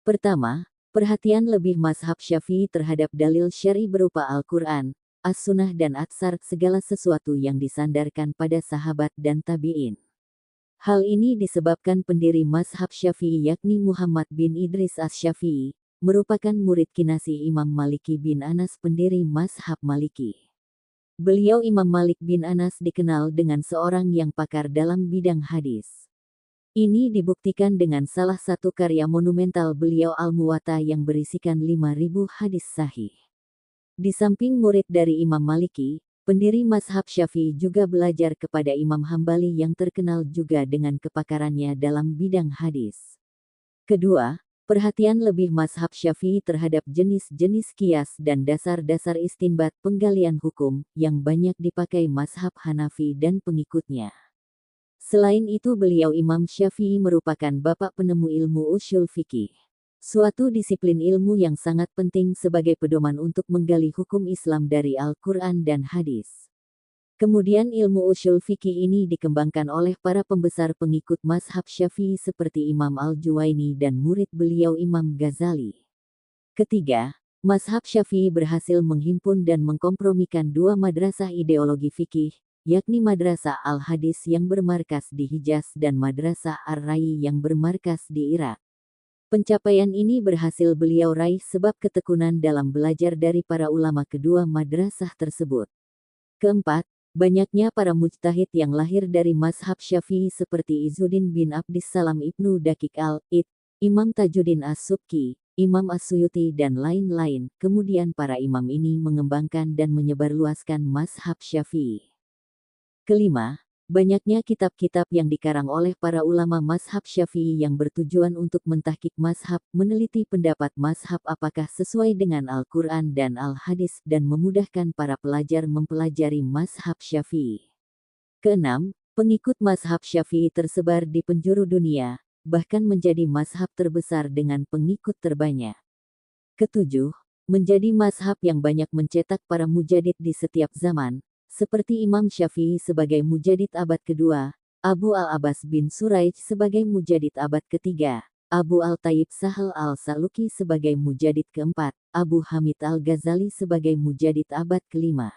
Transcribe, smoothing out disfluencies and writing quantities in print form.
Pertama, perhatian lebih mazhab Syafi'i terhadap dalil syar'i berupa Al-Quran, As-Sunnah dan Atsar, segala sesuatu yang disandarkan pada sahabat dan tabi'in. Hal ini disebabkan pendiri mazhab Syafi'i yakni Muhammad bin Idris Asy-Syafi'i, merupakan murid kinasi Imam Maliki bin Anas, pendiri mazhab Maliki. Beliau Imam Malik bin Anas dikenal dengan seorang yang pakar dalam bidang hadis. Ini dibuktikan dengan salah satu karya monumental beliau Al-Muwatta yang berisikan 5.000 hadis sahih. Di samping murid dari Imam Maliki, pendiri mazhab Syafi'i juga belajar kepada Imam Hambali yang terkenal juga dengan kepakarannya dalam bidang hadis. Kedua, perhatian lebih mazhab Syafi'i terhadap jenis-jenis qiyas dan dasar-dasar istinbat penggalian hukum yang banyak dipakai mazhab Hanafi dan pengikutnya. Selain itu beliau Imam Syafi'i merupakan bapak penemu ilmu usyul fikih. Suatu disiplin ilmu yang sangat penting sebagai pedoman untuk menggali hukum Islam dari Al-Quran dan hadis. Kemudian ilmu usyul fikih ini dikembangkan oleh para pembesar pengikut mazhab Syafi'i seperti Imam Al-Juwaini dan murid beliau Imam Ghazali. Ketiga, mazhab Syafi'i berhasil menghimpun dan mengkompromikan dua madrasah ideologi fikih, yakni Madrasah Al-Hadis yang bermarkas di Hijaz dan Madrasah Ar-Rayi yang bermarkas di Irak. Pencapaian ini berhasil beliau raih sebab ketekunan dalam belajar dari para ulama kedua madrasah tersebut. Keempat, banyaknya para mujtahid yang lahir dari mazhab Syafi'i seperti Izzuddin bin Abdissalam Ibnu Daqiq al-Id, Imam Tajuddin As-Subki, Imam As-Suyuti dan lain-lain. Kemudian para imam ini mengembangkan dan menyebarluaskan mazhab Syafi'i. Kelima, banyaknya kitab-kitab yang dikarang oleh para ulama mazhab Syafi'i yang bertujuan untuk mentahqiq mazhab, meneliti pendapat mazhab apakah sesuai dengan Al-Quran dan Al-Hadis dan memudahkan para pelajar mempelajari mazhab Syafi'i. Keenam, pengikut mazhab Syafi'i tersebar di penjuru dunia, bahkan menjadi mazhab terbesar dengan pengikut terbanyak. Ketujuh, menjadi mazhab yang banyak mencetak para mujadid di setiap zaman, seperti Imam Syafi'i sebagai mujadid abad kedua, Abu Al-Abbas bin Suraij sebagai mujadid abad ketiga, Abu Al-Tayyib Sahal Al-Saluki sebagai mujadid keempat, Abu Hamid Al-Ghazali sebagai mujadid abad kelima.